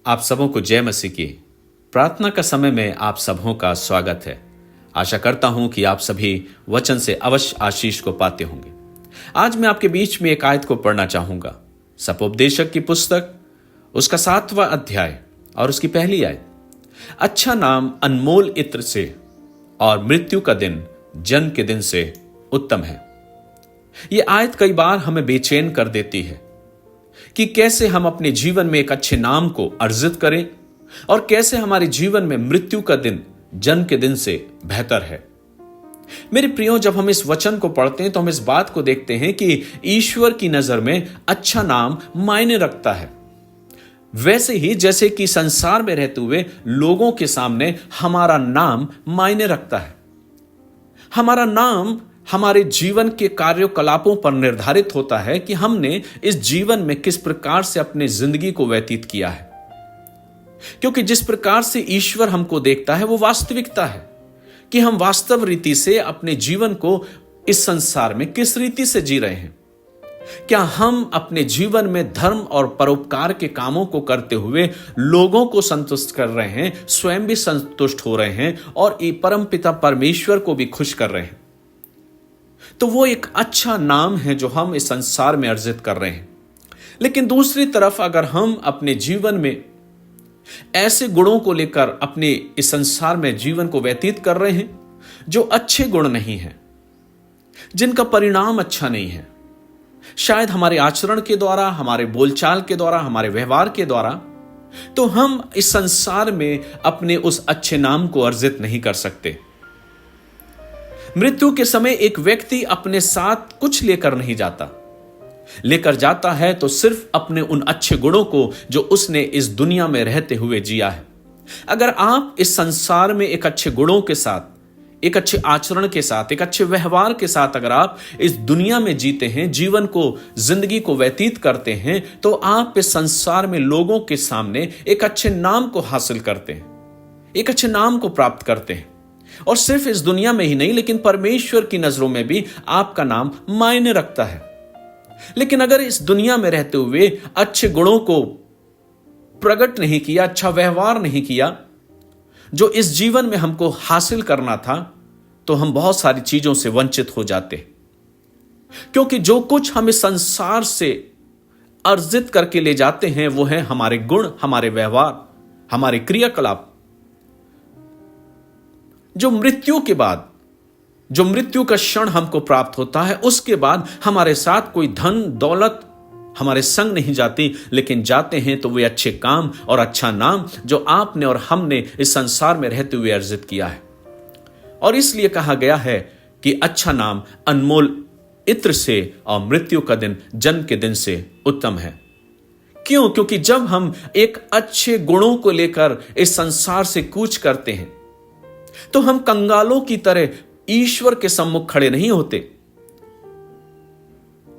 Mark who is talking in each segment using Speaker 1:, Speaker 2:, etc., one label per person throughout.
Speaker 1: आप सबों को जय मसीह की। प्रार्थना का समय में आप सबों का स्वागत है। आशा करता हूं कि आप सभी वचन से अवश्य आशीष को पाते होंगे। आज मैं आपके बीच में एक आयत को पढ़ना चाहूंगा। सपोपदेशक की पुस्तक उसका 7वां अध्याय और उसकी पहली आयत। अच्छा नाम अनमोल इत्र से और मृत्यु का दिन जन्म के दिन से उत्तम है। यह आयत कई बार हमें बेचैन कर देती है कि कैसे हम अपने जीवन में एक अच्छे नाम को अर्जित करें और कैसे हमारे जीवन में मृत्यु का दिन जन्म के दिन से बेहतर है। मेरे प्रियो, जब हम इस वचन को पढ़ते हैं तो हम इस बात को देखते हैं कि ईश्वर की नजर में अच्छा नाम मायने रखता है। वैसे ही जैसे कि संसार में रहते हुए लोगों के सामने हमारा नाम मायने रखता है। हमारा नाम हमारे जीवन के कार्यकलापों पर निर्धारित होता है कि हमने इस जीवन में किस प्रकार से अपनी जिंदगी को व्यतीत किया है। क्योंकि जिस प्रकार से ईश्वर हमको देखता है वो वास्तविकता है कि हम वास्तव रीति से अपने जीवन को इस संसार में किस रीति से जी रहे हैं। क्या हम अपने जीवन में धर्म और परोपकार के कामों को करते हुए लोगों को संतुष्ट कर रहे हैं, स्वयं भी संतुष्ट हो रहे हैं और परमपिता परमेश्वर को भी खुश कर रहे हैं। तो वो एक अच्छा नाम है जो हम इस संसार में अर्जित कर रहे हैं। लेकिन दूसरी तरफ अगर हम अपने जीवन में ऐसे गुणों को लेकर अपने इस संसार में जीवन को व्यतीत कर रहे हैं जो अच्छे गुण नहीं हैं, जिनका परिणाम अच्छा नहीं है, शायद हमारे आचरण के द्वारा, हमारे बोलचाल के द्वारा, हमारे व्यवहार के द्वारा, तो हम इस संसार में अपने उस अच्छे नाम को अर्जित नहीं कर सकते। मृत्यु के समय एक व्यक्ति अपने साथ कुछ लेकर नहीं जाता, लेकर जाता है तो सिर्फ अपने उन अच्छे गुणों को जो उसने इस दुनिया में रहते हुए जिया है। अगर आप इस संसार में एक अच्छे गुणों के साथ, एक अच्छे आचरण के साथ, एक अच्छे व्यवहार के साथ अगर आप इस दुनिया में जीते हैं, जीवन को, जिंदगी को व्यतीत करते हैं, तो आप इस संसार में लोगों के सामने एक अच्छे नाम को हासिल करते हैं, एक अच्छे नाम को प्राप्त करते हैं। और सिर्फ इस दुनिया में ही नहीं, लेकिन परमेश्वर की नजरों में भी आपका नाम मायने रखता है। लेकिन अगर इस दुनिया में रहते हुए अच्छे गुणों को प्रकट नहीं किया, अच्छा व्यवहार नहीं किया जो इस जीवन में हमको हासिल करना था, तो हम बहुत सारी चीजों से वंचित हो जाते। क्योंकि जो कुछ हम इस संसार से अर्जित करके ले जाते हैं वो है हमारे गुण, हमारे व्यवहार, हमारे क्रियाकलाप, जो मृत्यु के बाद, जो मृत्यु का क्षण हमको प्राप्त होता है, उसके बाद हमारे साथ कोई धन दौलत हमारे संग नहीं जाती, लेकिन जाते हैं तो वे अच्छे काम और अच्छा नाम जो आपने और हमने इस संसार में रहते हुए अर्जित किया है। और इसलिए कहा गया है कि अच्छा नाम अनमोल इत्र से और मृत्यु का दिन जन्म के दिन से उत्तम है। क्यों? क्योंकि जब हम एक अच्छे गुणों को लेकर इस संसार से कूच करते हैं तो हम कंगालों की तरह ईश्वर के सम्मुख खड़े नहीं होते,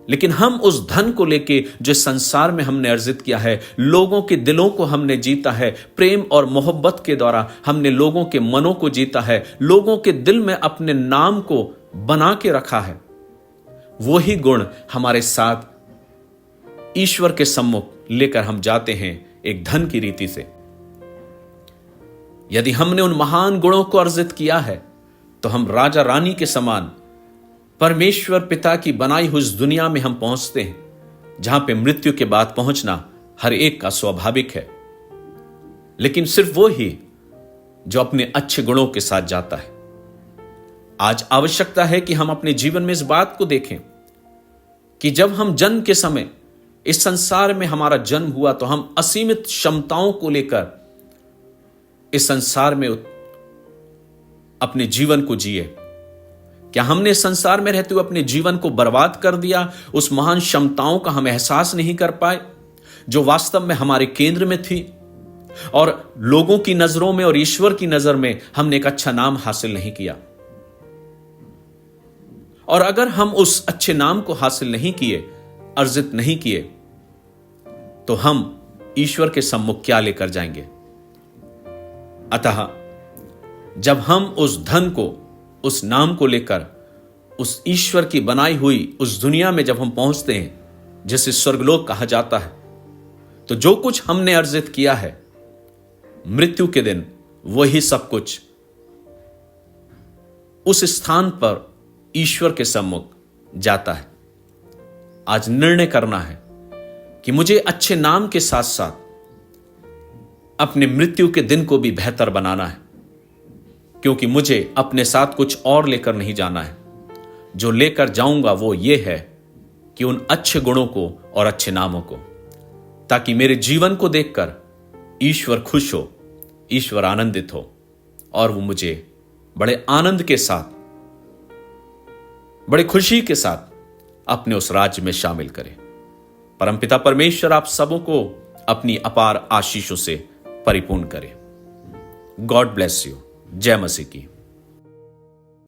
Speaker 1: लेकिन हम उस धन को लेके जो संसार में हमने अर्जित किया है, लोगों के दिलों को हमने जीता है, प्रेम और मोहब्बत के द्वारा हमने लोगों के मनों को जीता है, लोगों के दिल में अपने नाम को बना के रखा है, वही गुण हमारे साथ ईश्वर के सम्मुख लेकर हम जाते हैं एक धन की रीति से। यदि हमने उन महान गुणों को अर्जित किया है तो हम राजा रानी के समान परमेश्वर पिता की बनाई हुई इस दुनिया में हम पहुंचते हैं, जहां पे मृत्यु के बाद पहुंचना हर एक का स्वाभाविक है। लेकिन सिर्फ वो ही जो अपने अच्छे गुणों के साथ जाता है। आज आवश्यकता है कि हम अपने जीवन में इस बात को देखें कि जब हम जन्म के समय इस संसार में हमारा जन्म हुआ तो हम असीमित क्षमताओं को लेकर इस संसार में अपने जीवन को जिए। क्या हमने संसार में रहते हुए अपने जीवन को बर्बाद कर दिया? उस महान क्षमताओं का हम एहसास नहीं कर पाए जो वास्तव में हमारे केंद्र में थी, और लोगों की नजरों में और ईश्वर की नजर में हमने एक अच्छा नाम हासिल नहीं किया। और अगर हम उस अच्छे नाम को हासिल नहीं किए, अर्जित नहीं किए, तो हम ईश्वर के सम्मुख क्या लेकर जाएंगे? अतः जब हम उस धन को, उस नाम को लेकर उस ईश्वर की बनाई हुई उस दुनिया में जब हम पहुंचते हैं जिसे स्वर्गलोक कहा जाता है, तो जो कुछ हमने अर्जित किया है मृत्यु के दिन वही सब कुछ उस स्थान पर ईश्वर के सम्मुख जाता है। आज निर्णय करना है कि मुझे अच्छे नाम के साथ साथ अपने मृत्यु के दिन को भी बेहतर बनाना है, क्योंकि मुझे अपने साथ कुछ और लेकर नहीं जाना है। जो लेकर जाऊंगा वो ये है कि उन अच्छे गुणों को और अच्छे नामों को, ताकि मेरे जीवन को देखकर ईश्वर खुश हो, ईश्वर आनंदित हो और वो मुझे बड़े आनंद के साथ, बड़े खुशी के साथ अपने उस राज्य में शामिल करे। परमपिता परमेश्वर आप सबों को अपनी अपार आशीषों से परिपूर्ण करे। God bless you. जय मसीह की।